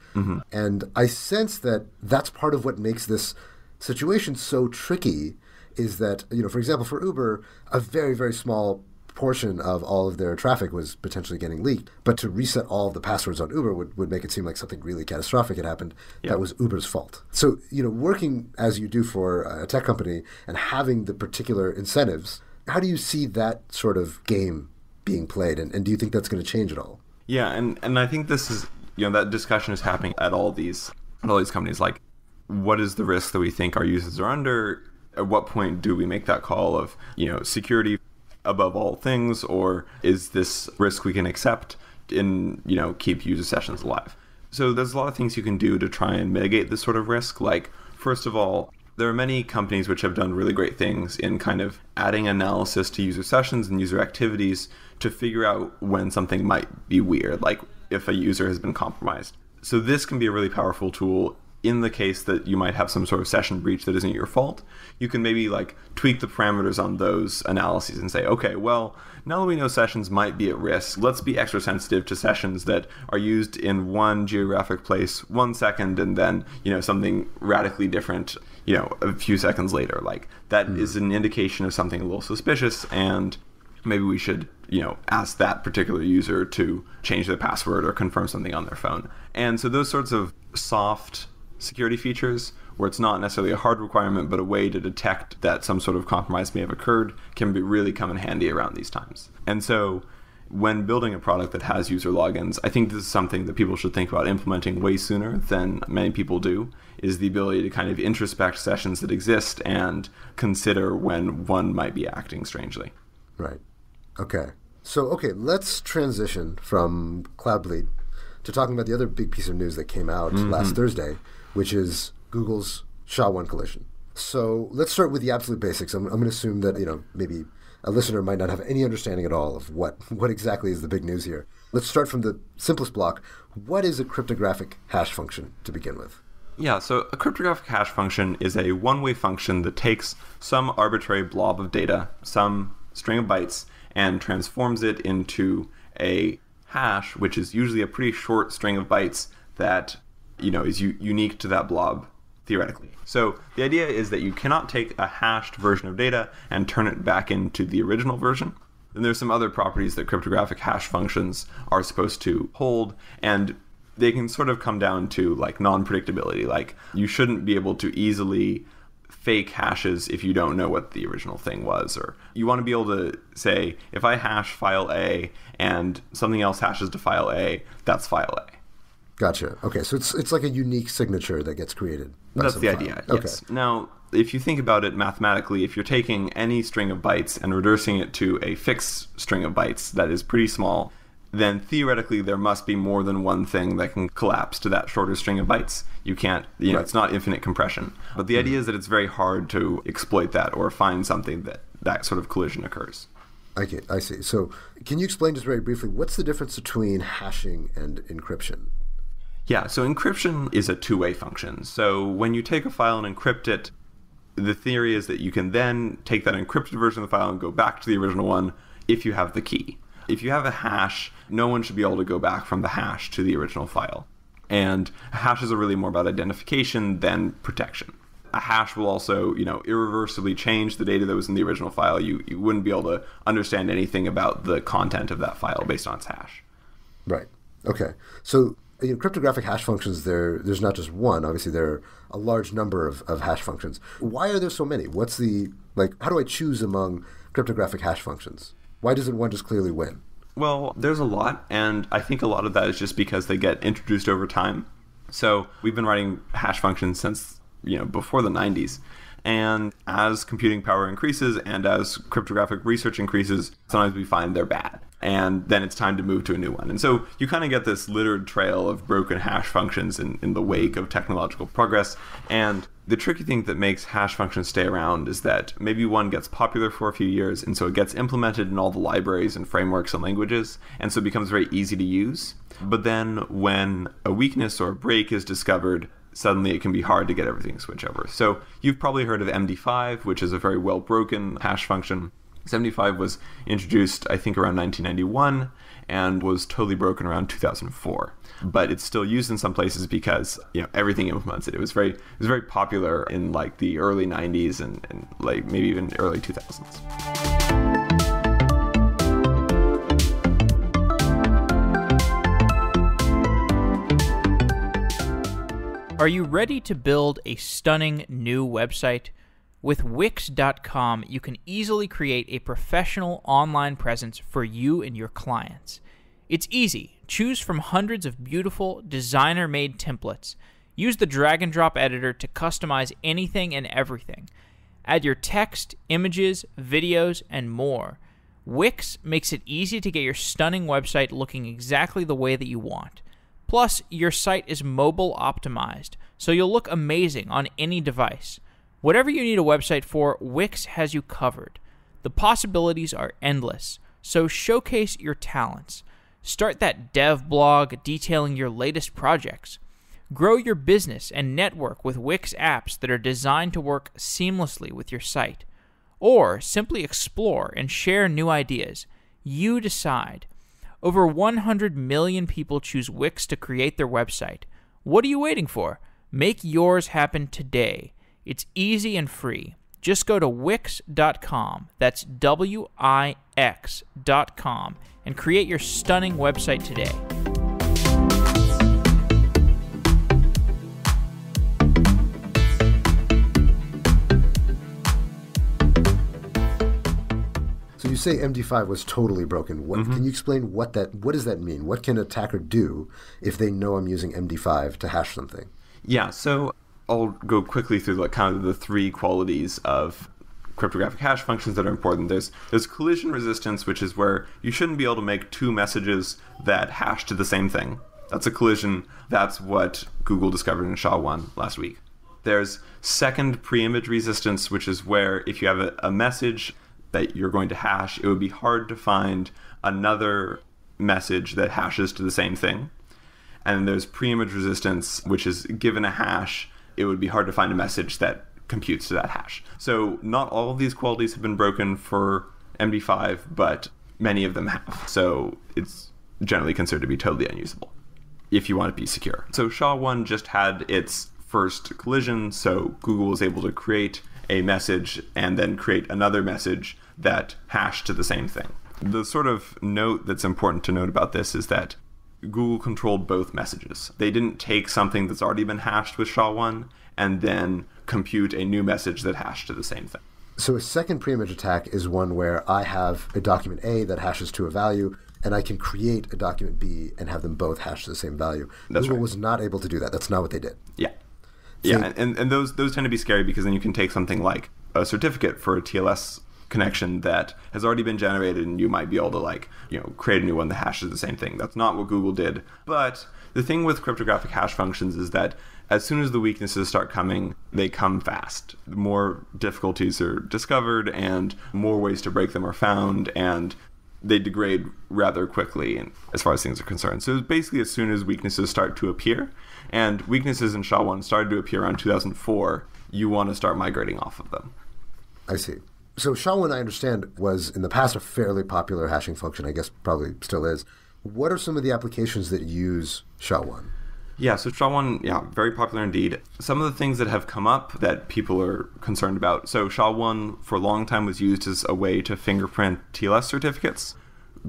And I sense that that's part of what makes this situation so tricky is that, for example, for Uber, a very, very small portion of all of their traffic was potentially getting leaked. But to reset all of the passwords on Uber would make it seem like something really catastrophic had happened. Yep. That was Uber's fault. So, working as you do for a tech company and having the particular incentives, how do you see that sort of game being played? And do you think that's going to change at all? Yeah, and I think this is, that discussion is happening at all these companies. Like, what is the risk that we think our users are under? At what point do we make that call of, security above all things, or is this risk we can accept and, keep user sessions alive? So there's a lot of things you can do to try and mitigate this sort of risk. Like, first of all, there are many companies which have done really great things in kind of adding analysis to user sessions and user activities to figure out when something might be weird, like if a user has been compromised. So this can be a really powerful tool in the case that you might have some sort of session breach that isn't your fault. You can maybe tweak the parameters on those analyses and say, okay, well, now that we know sessions might be at risk, let's be extra sensitive to sessions that are used in one geographic place 1 second and then, something radically different, a few seconds later. Like, that is an indication of something a little suspicious, and maybe we should, ask that particular user to change their password or confirm something on their phone. And so those sorts of soft security features, where it's not necessarily a hard requirement, but a way to detect that some sort of compromise may have occurred, can really come in handy around these times. And so when building a product that has user logins, I think this is something that people should think about implementing way sooner than many people do, is the ability to kind of introspect sessions that exist and consider when one might be acting strangely. Right. Okay. So, let's transition from Cloudbleed to talking about the other big piece of news that came out last Thursday, which is Google's SHA-1 collision. So let's start with the absolute basics. I'm going to assume that, maybe a listener might not have any understanding at all of what exactly is the big news here. Let's start from the simplest block. What is a cryptographic hash function to begin with? Yeah, so a cryptographic hash function is a one-way function that takes some arbitrary blob of data, some string of bytes, and transforms it into a hash, which is usually a pretty short string of bytes that is unique to that blob, theoretically. So the idea is that you cannot take a hashed version of data and turn it back into the original version. Then there's some other properties that cryptographic hash functions are supposed to hold, and they can sort of come down to non-predictability. Like, you shouldn't be able to easily fake hashes if you don't know what the original thing was, or you want to be able to say, if I hash file A and something else hashes to file A, that's file A. Gotcha. Okay, so it's like a unique signature that gets created. That's the idea, yes. Okay. Now, if you think about it mathematically, if you're taking any string of bytes and reducing it to a fixed string of bytes that is pretty small, then theoretically there must be more than one thing that can collapse to that shorter string of bytes. You can't, Right. It's not infinite compression. But the idea is that it's very hard to exploit that or find something that sort of collision occurs. Okay, I see. So can you explain just very briefly, what's the difference between hashing and encryption? Yeah, so encryption is a two-way function. So when you take a file and encrypt it, the theory is that you can then take that encrypted version of the file and go back to the original one if you have the key. If you have a hash, no one should be able to go back from the hash to the original file. And hashes are really more about identification than protection. A hash will also, irreversibly change the data that was in the original file. You wouldn't be able to understand anything about the content of that file based on its hash. Right. Okay. So cryptographic hash functions, there's not just one. Obviously, there are a large number of hash functions. Why are there so many? How do I choose among cryptographic hash functions? Why doesn't one just clearly win? Well, there's a lot, and I think a lot of that is just because they get introduced over time. So we've been writing hash functions since, before the 90s. And as computing power increases and as cryptographic research increases, sometimes we find they're bad. And then it's time to move to a new one. And so you kind of get this littered trail of broken hash functions in the wake of technological progress. And the tricky thing that makes hash functions stay around is that maybe one gets popular for a few years, and so it gets implemented in all the libraries and frameworks and languages, and so it becomes very easy to use. But then when a weakness or a break is discovered, suddenly it can be hard to get everything to switch over. So you've probably heard of MD5, which is a very well-broken hash function. MD5 was introduced, I think, around 1991 and was totally broken around 2004. But it's still used in some places because everything implements it. It was very popular in like the early 90s and like maybe even early 2000s. Are you ready to build a stunning new website? With Wix.com, you can easily create a professional online presence for you and your clients. It's easy. Choose from hundreds of beautiful, designer-made templates. Use the drag-and-drop editor to customize anything and everything. Add your text, images, videos, and more. Wix makes it easy to get your stunning website looking exactly the way that you want. Plus, your site is mobile optimized, so you'll look amazing on any device. Whatever you need a website for, Wix has you covered. The possibilities are endless, so showcase your talents. Start that dev blog detailing your latest projects. Grow your business and network with Wix apps that are designed to work seamlessly with your site. Or simply explore and share new ideas. You decide. Over 100 million people choose Wix to create their website. What are you waiting for? Make yours happen today. It's easy and free. Just go to Wix.com, that's Wix.com, and create your stunning website today. So you say MD5 was totally broken. Can you explain what does that mean? What can an attacker do if they know I'm using MD5 to hash something? Yeah, so I'll go quickly through kind of the three qualities of cryptographic hash functions that are important. There's collision resistance, which is where you shouldn't be able to make two messages that hash to the same thing. That's a collision. That's what Google discovered in SHA-1 last week. There's second preimage resistance, which is where if you have a message that you're going to hash, it would be hard to find another message that hashes to the same thing. And there's preimage resistance, which is given a hash, it would be hard to find a message that computes to that hash. So not all of these qualities have been broken for MD5, but many of them have. So it's generally considered to be totally unusable if you want to be secure. So SHA-1 just had its first collision, so Google was able to create a message and then create another message that hashed to the same thing. The sort of note that's important to note about this is that Google controlled both messages. They didn't take something that's already been hashed with SHA-1 and then compute a new message that hashed to the same thing. So a second preimage attack is one where I have a document A that hashes to a value, and I can create a document B and have them both hash to the same value. That's Google right. was not able to do that. That's not what they did. Yeah. So, Yeah, and those tend to be scary because then you can take something like a certificate for a TLS connection that has already been generated and you might be able to create a new one that hashes the same thing. That's not what Google did. But the thing with cryptographic hash functions is that as soon as the weaknesses start coming, they come fast. More difficulties are discovered and more ways to break them are found, and they degrade rather quickly as far as things are concerned. So basically as soon as weaknesses start to appear, and weaknesses in SHA-1 started to appear around 2004, you want to start migrating off of them. I see. So SHA-1, I understand, was in the past a fairly popular hashing function. I guess probably still is. What are some of the applications that use SHA-1? Yeah, so SHA-1, very popular indeed. Some of the things that have come up that people are concerned about. So SHA-1 for a long time was used as a way to fingerprint TLS certificates.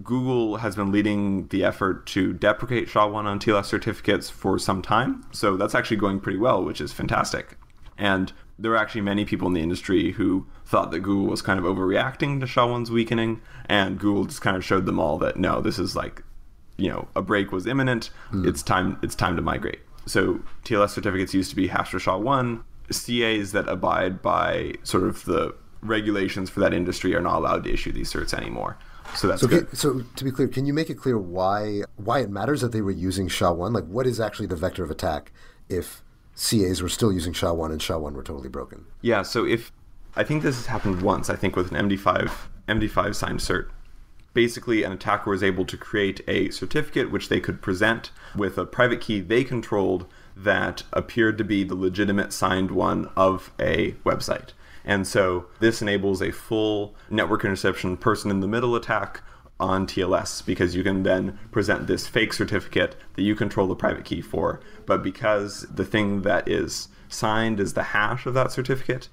Google has been leading the effort to deprecate SHA-1 on TLS certificates for some time. So that's actually going pretty well, which is fantastic. And there were actually many people in the industry who thought that Google was kind of overreacting to SHA-1's weakening, and Google just kind of showed them all that, no, this is like, a break was imminent. It's time to migrate. So TLS certificates used to be hashed with SHA-1. CAs that abide by sort of the regulations for that industry are not allowed to issue these certs anymore. So that's good. So to be clear, can you make it clear why it matters that they were using SHA-1? Like, what is actually the vector of attack if CAs were still using SHA-1 and SHA-1 were totally broken? Yeah, so I think this has happened once, I think with an MD5 signed cert. Basically, an attacker was able to create a certificate which they could present with a private key they controlled that appeared to be the legitimate signed one of a website. And so this enables a full network interception person-in-the-middle attack on TLS, because you can then present this fake certificate that you control the private key for. But because the thing that is signed is the hash of that certificate,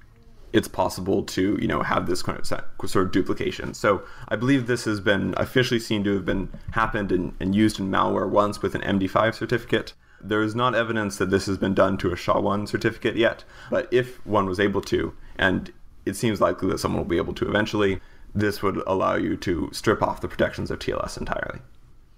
it's possible to, have this kind of sort of duplication. So I believe this has been officially seen to have happened and used in malware once with an MD5 certificate. There is not evidence that this has been done to a SHA-1 certificate yet, but if one was able to, and it seems likely that someone will be able to eventually, this would allow you to strip off the protections of TLS entirely.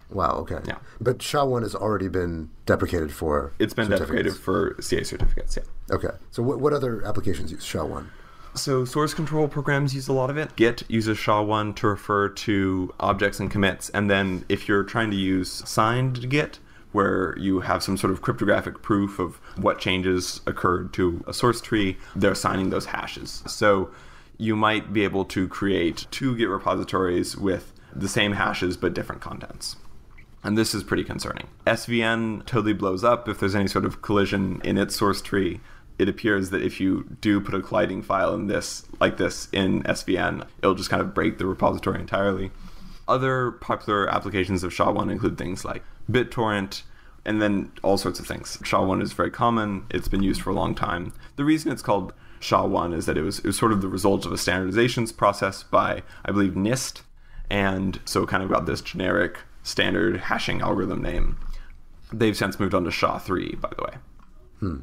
Wow, okay. Yeah. But SHA-1 has already been deprecated for It's been deprecated for CA certificates, yeah. Okay. So what other applications use SHA-1? So source control programs use a lot of it. Git uses SHA-1 to refer to objects and commits. And then if you're trying to use signed Git, where you have some sort of cryptographic proof of what changes occurred to a source tree, they're signing those hashes. So you might be able to create 2 Git repositories with the same hashes but different contents. And this is pretty concerning. SVN totally blows up if there's any sort of collision in its source tree. It appears that if you do put a colliding file in this in SVN, it'll just kind of break the repository entirely. Other popular applications of SHA-1 include things like BitTorrent, and then all sorts of things. SHA-1 is very common. It's been used for a long time. The reason it's called SHA-1 is that it was sort of the result of a standardizations process by, I believe, NIST, and so it kind of got this generic standard hashing algorithm name. They've since moved on to SHA-3, by the way.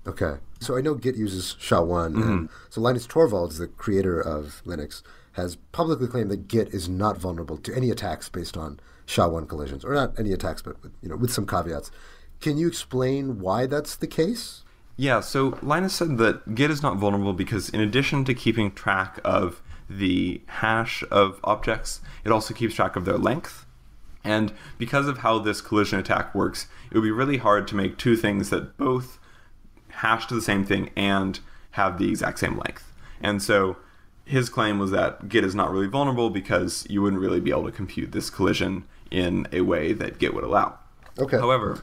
Okay. So I know Git uses SHA-1. And so Linus Torvalds, the creator of Linux, has publicly claimed that Git is not vulnerable to any attacks based on SHA-1 collisions. Or not any attacks, but with some caveats. Can you explain why that's the case? Yeah, so Linus said that Git is not vulnerable because in addition to keeping track of the hash of objects, it also keeps track of their length. And because of how this collision attack works, it would be really hard to make 2 things that both hash to the same thing and have the exact same length. And so his claim was that Git is not really vulnerable because you wouldn't really be able to compute this collision in a way that Git would allow. Okay. However,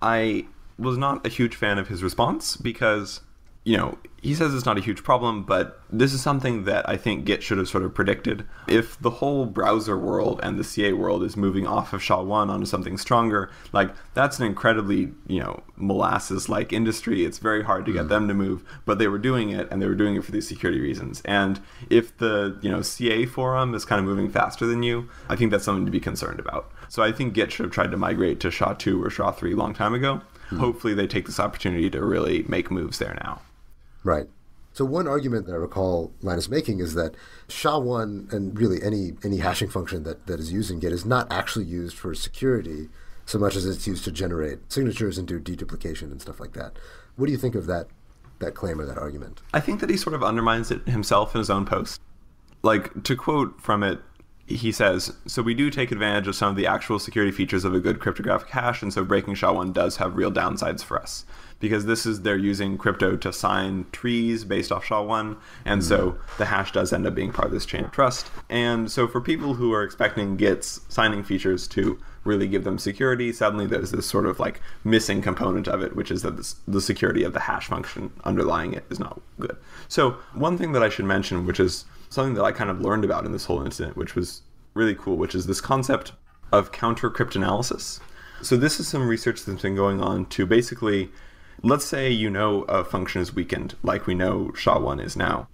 I was not a huge fan of his response because, he says it's not a huge problem, but this is something that I think Git should have sort of predicted. If the whole browser world and the CA world is moving off of SHA-1 onto something stronger, that's an incredibly, molasses-like industry. It's very hard to get them to move, but they were doing it, and they were doing it for these security reasons. And if the, CA forum is kind of moving faster than you, I think that's something to be concerned about. So I think Git should have tried to migrate to SHA-2 or SHA-3 a long time ago. Hopefully they take this opportunity to really make moves there now. Right. So one argument that I recall Linus making is that SHA-1 and really any hashing function that is used in Git is not actually used for security so much as it's used to generate signatures and do deduplication and stuff like that. What do you think of that claim or that argument? I think that he sort of undermines it himself in his own post. To quote from it, he says, so we do take advantage of some of the actual security features of a good cryptographic hash, and so breaking SHA-1 does have real downsides for us. Because they're using crypto to sign trees based off SHA-1, and so the hash does end up being part of this chain of trust. And so for people who are expecting Git's signing features to really give them security, suddenly there's this sort of like missing component of it, which is that the security of the hash function underlying it is not good. So one thing that I should mention, which is something that I kind of learned about in this whole incident, which was really cool, which is this concept of counter cryptanalysis. So this is some research that's been going on to basically, let's say a function is weakened, like we know SHA-1 is now.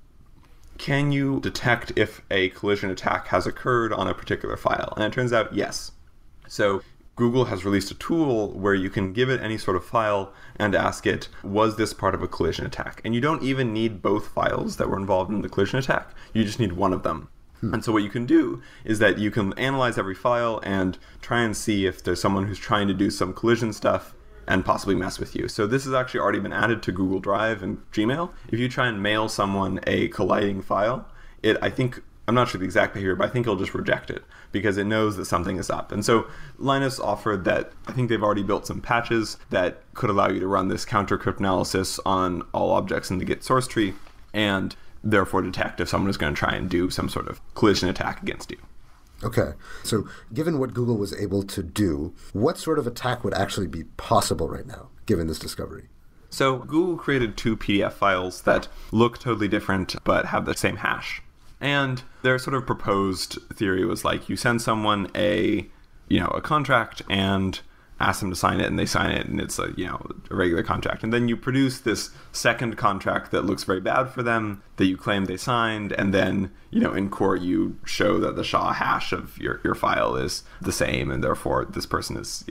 Can you detect if a collision attack has occurred on a particular file? And it turns out, yes. So Google has released a tool where you can give it any sort of file and ask it, was this part of a collision attack? And you don't even need both files that were involved in the collision attack. You just need one of them. And so what you can do is that you can analyze every file and try and see if there's someone who's trying to do some collision stuff and possibly mess with you. So this has actually already been added to Google Drive and Gmail. If you try and mail someone a colliding file, I'm not sure the exact behavior, but I think it'll just reject it because it knows that something is up. And so Linus offered that I think they've already built some patches that could allow you to run this counter cryptanalysis on all objects in the Git source tree and therefore detect if someone is going to try and do some sort of collision attack against you. Okay. So given what Google was able to do, what sort of attack would actually be possible right now, given this discovery? So Google created 2 PDF files that look totally different but have the same hash. And their sort of proposed theory was like you send someone a contract and ask them to sign it, and they sign it, and it's a regular contract. And then you produce this second contract that looks very bad for them that you claim they signed, and then in court you show that the SHA hash of your file is the same, and therefore this person is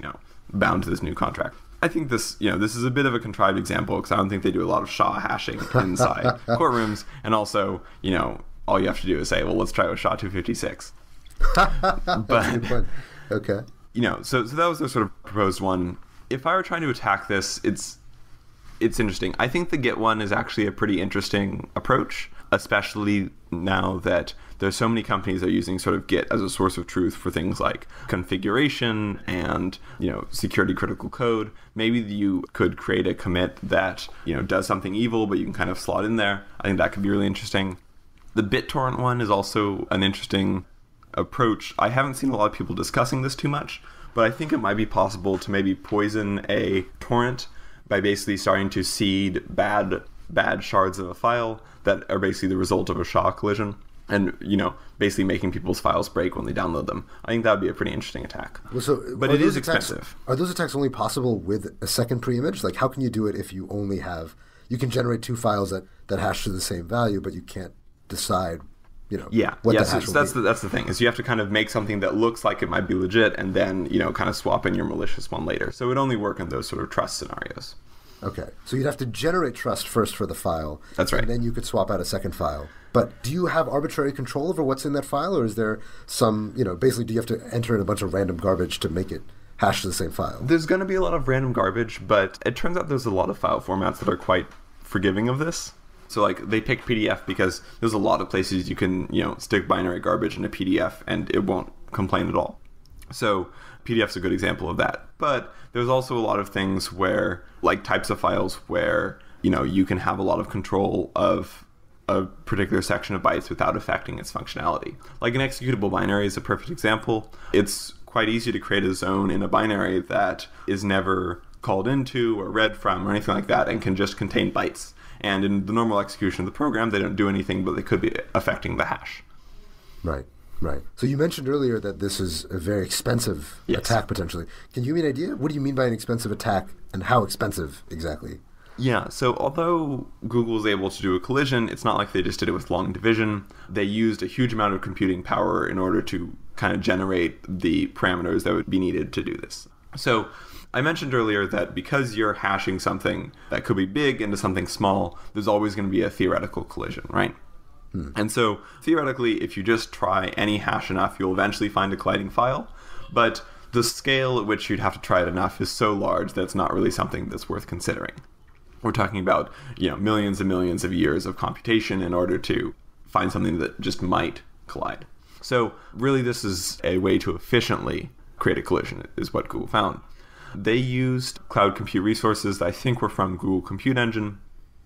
bound to this new contract. I think this is a bit of a contrived example because I don't think they do a lot of SHA hashing inside courtrooms, and also all you have to do is say, well, let's try with SHA-256. But okay. So that was the sort of proposed one. If I were trying to attack this, it's interesting. I think the Git one is actually a pretty interesting approach, especially now that there's so many companies that are using sort of Git as a source of truth for things like configuration and, security critical code. Maybe you could create a commit that, does something evil, but you can kind of slot in there. I think that could be really interesting. The BitTorrent one is also an interesting approach. I haven't seen a lot of people discussing this too much, but I think it might be possible to maybe poison a torrent by basically starting to seed bad shards of a file that are basically the result of a SHA collision and, basically making people's files break when they download them. I think that would be a pretty interesting attack. But it is expensive. Are those attacks only possible with a second preimage? Like, how can you do it if you only have... You can generate 2 files that hash to the same value, but you can't decide what the hash will be. That's the thing, is you have to kind of make something that looks like it might be legit and then, kind of swap in your malicious one later. So it would only work in those sort of trust scenarios. Okay. So you'd have to generate trust first for the file. That's right. And then you could swap out a second file. But do you have arbitrary control over what's in that file, or is there some, basically do you have to enter in a bunch of random garbage to make it hash to the same file? There's going to be a lot of random garbage, but it turns out there's a lot of file formats that are quite forgiving of this. So like they picked PDF because there's a lot of places you can, stick binary garbage in a PDF and it won't complain at all. So PDF's a good example of that. But there's also a lot of things where, like types of files where, you can have a lot of control of a particular section of bytes without affecting its functionality. Like an executable binary is a perfect example. It's quite easy to create a zone in a binary that is never called into or read from or anything like that and can just contain bytes. And in the normal execution of the program, they don't do anything, but they could be affecting the hash. Right. So you mentioned earlier that this is a very expensive attack, potentially. Can you give me an idea? What do you mean by an expensive attack, and how expensive exactly? Yeah, so although Google was able to do a collision, it's not like they just did it with long division. They used a huge amount of computing power in order to kind of generate the parameters that would be needed to do this. So I mentioned earlier that because you're hashing something that could be big into something small, there's always going to be a theoretical collision, right? And so theoretically, if you just try any hash enough, you'll eventually find a colliding file. But the scale at which you'd have to try it enough is so large that it's not really something that's worth considering. We're talking about, millions and millions of years of computation in order to find something that just might collide. So really this is a way to efficiently create a collision, is what Google found. They used cloud compute resources that I think were from Google Compute Engine.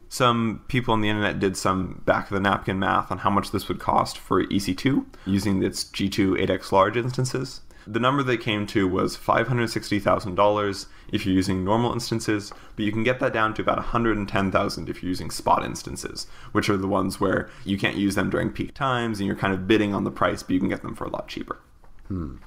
Some people on the internet did some back-of-the-napkin math on how much this would cost for EC2 using its G2 8x large instances. The number they came to was $560,000 if you're using normal instances, but you can get that down to about $110,000 if you're using spot instances, which are the ones where you can't use them during peak times and you're kind of bidding on the price, but you can get them for a lot cheaper.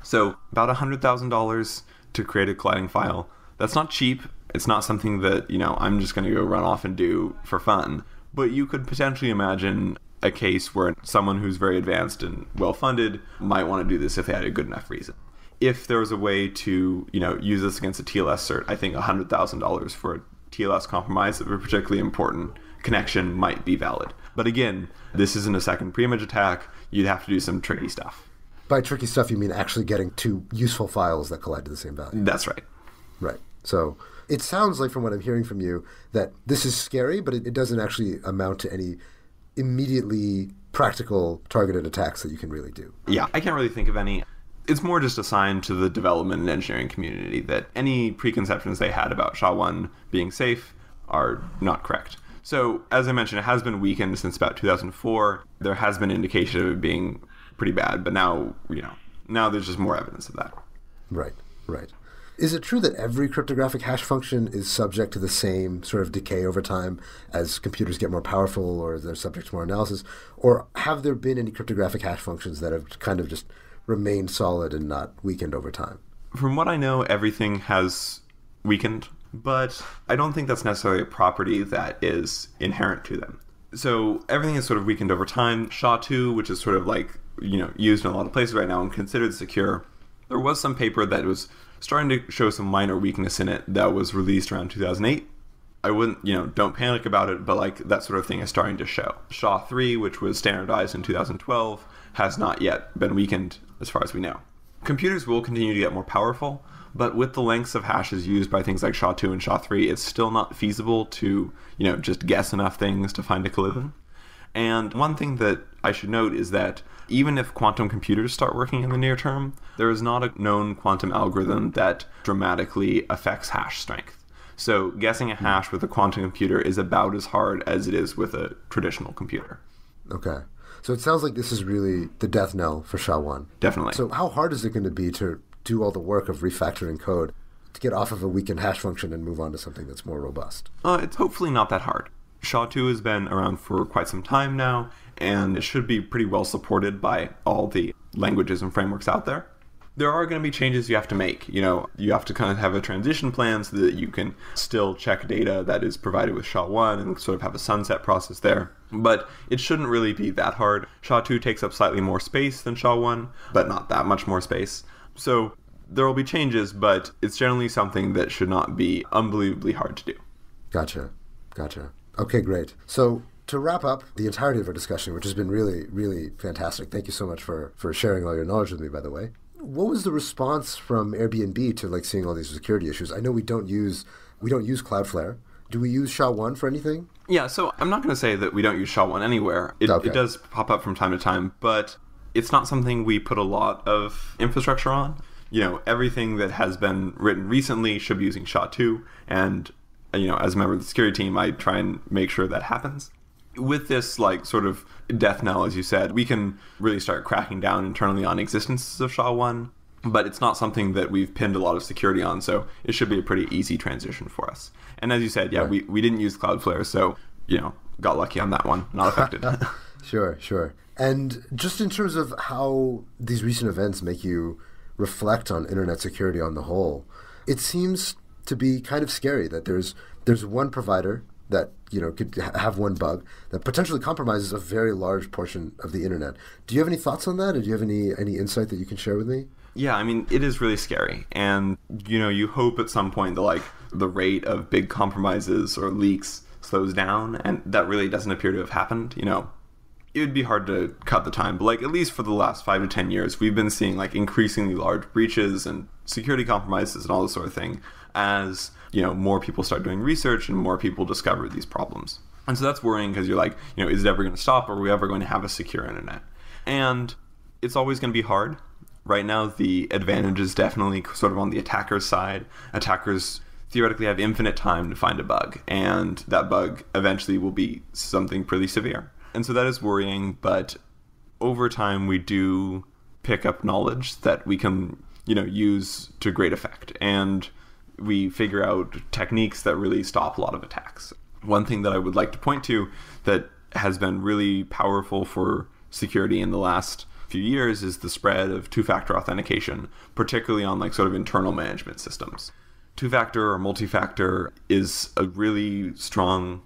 So about $100,000 to create a colliding file. That's not cheap. It's not something that, I'm just going to go run off and do for fun. But you could potentially imagine a case where someone who's very advanced and well-funded might want to do this if they had a good enough reason. If there was a way to, use this against a TLS cert, I think $100,000 for a TLS compromise of a particularly important connection might be valid. But again, this isn't a second preimage attack. You'd have to do some tricky stuff. By tricky stuff, you mean actually getting two useful files that collide to the same value. That's right. Right. So it sounds like, from what I'm hearing from you, that this is scary, but it doesn't actually amount to any immediately practical targeted attacks that you can really do. Yeah, I can't really think of any. It's more just a sign to the development and engineering community that any preconceptions they had about SHA-1 being safe are not correct. So, as I mentioned, it has been weakened since about 2004. There has been indication of it being pretty bad, but now, now there's just more evidence of that. Right. Is it true that every cryptographic hash function is subject to the same sort of decay over time as computers get more powerful or they're subject to more analysis? Or have there been any cryptographic hash functions that have kind of just remained solid and not weakened over time? From what I know, everything has weakened, but I don't think that's necessarily a property that is inherent to them. So everything is sort of weakened over time. SHA-2, which is sort of like, used in a lot of places right now and considered secure, there was some paper that was starting to show some minor weakness in it that was released around 2008. I wouldn't, don't panic about it, but that sort of thing is starting to show. SHA-3, which was standardized in 2012, has not yet been weakened as far as we know. Computers will continue to get more powerful, but with the lengths of hashes used by things like SHA-2 and SHA-3, it's still not feasible to, just guess enough things to find a collision. And one thing that I should note is that even if quantum computers start working in the near term, there is not a known quantum algorithm that dramatically affects hash strength. So guessing a hash with a quantum computer is about as hard as it is with a traditional computer. Okay. So it sounds like this is really the death knell for SHA-1. Definitely. So how hard is it going to be to do all the work of refactoring code to get off of a weakened hash function and move on to something that's more robust? It's hopefully not that hard. SHA-2 has been around for quite some time now, and it should be pretty well supported by all the languages and frameworks out there. There are going to be changes you have to make. You have to kind of have a transition plan so that you can still check data that is provided with SHA-1 and sort of have a sunset process there. But it shouldn't really be that hard. SHA-2 takes up slightly more space than SHA-1, but not that much more space. So there will be changes, but it's generally something that should not be unbelievably hard to do. Gotcha. Okay, great. So to wrap up the entirety of our discussion, which has been really, really fantastic, thank you so much for sharing all your knowledge with me, by the way. What was the response from Airbnb to seeing all these security issues? I know we don't use Cloudflare. Do we use SHA-1 for anything? Yeah, so I'm not going to say that we don't use SHA-1 anywhere. It does pop up from time to time, but it's not something we put a lot of infrastructure on. Everything that has been written recently should be using SHA-2, and as a member of the security team, I try and make sure that happens. With this sort of death knell, as you said, we can really start cracking down internally on existences of SHA-1, but it's not something that we've pinned a lot of security on, so it should be a pretty easy transition for us. And as you said, yeah, right. we didn't use Cloudflare, so, got lucky on that one, not affected. Sure. And just in terms of how these recent events make you reflect on internet security on the whole, it seems to be kind of scary that there's one provider that could have one bug that potentially compromises a very large portion of the internet. Do you have any thoughts on that, or do you have any insight that you can share with me? Yeah, I mean, it is really scary, and you hope at some point that the rate of big compromises or leaks slows down, and that really doesn't appear to have happened. It would be hard to cut the time, but at least for the last 5 to 10 years, we've been seeing increasingly large breaches and security compromises and all this sort of thing as more people start doing research and more people discover these problems. And so that's worrying because you're is it ever going to stop? Or are we ever going to have a secure internet? And it's always going to be hard. Right now, the advantage is definitely sort of on the attacker's side. Attackers theoretically have infinite time to find a bug, and that bug eventually will be something pretty severe. And so that is worrying, but over time we do pick up knowledge that we can, use to great effect. And we figure out techniques that really stop a lot of attacks. One thing that I would like to point to that has been really powerful for security in the last few years is the spread of two-factor authentication, particularly on sort of internal management systems. Two-factor or multi-factor is a really strong,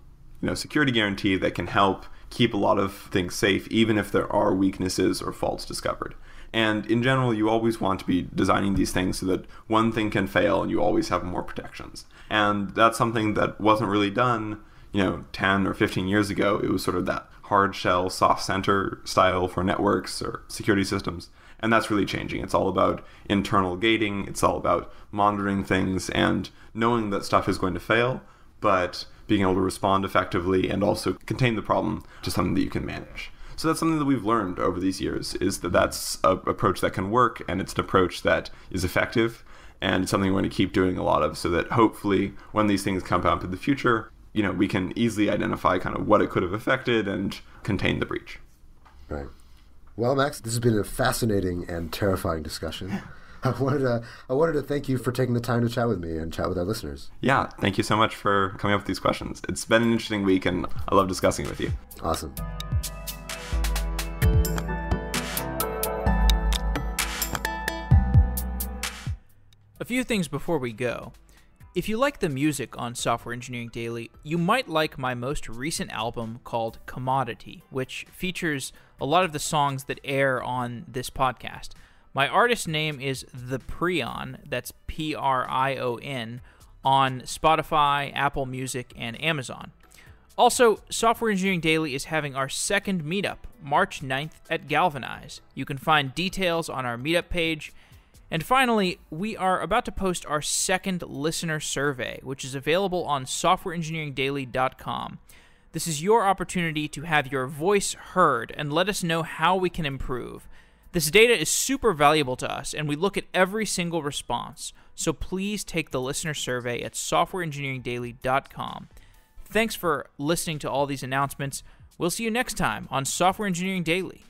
security guarantee that can help keep a lot of things safe, even if there are weaknesses or faults discovered. And in general, you always want to be designing these things so that one thing can fail and you always have more protections. And that's something that wasn't really done, 10 or 15 years ago. It was sort of that hard shell, soft center style for networks or security systems. And that's really changing. It's all about internal gating. It's all about monitoring things and knowing that stuff is going to fail, but being able to respond effectively and also contain the problem to something that you can manage. So that's something that we've learned over these years, is that that's an approach that can work, and it's an approach that is effective, and it's something we're going to keep doing a lot of, so that hopefully when these things come out in the future, we can easily identify kind of what it could have affected and contain the breach. Right. Well, Max, this has been a fascinating and terrifying discussion. I wanted to thank you for taking the time to chat with me and chat with our listeners. Yeah, thank you so much for coming up with these questions. It's been an interesting week, and I love discussing it with you. Awesome. A few things before we go. If you like the music on Software Engineering Daily, you might like my most recent album called Commodity, which features a lot of the songs that air on this podcast. My artist name is The Prion, that's Prion, on Spotify, Apple Music, and Amazon. Also, Software Engineering Daily is having our second meetup, March 9th at Galvanize. You can find details on our meetup page. And finally, we are about to post our second listener survey, which is available on softwareengineeringdaily.com. This is your opportunity to have your voice heard and let us know how we can improve. This data is super valuable to us, and we look at every single response. So please take the listener survey at softwareengineeringdaily.com. Thanks for listening to all these announcements. We'll see you next time on Software Engineering Daily.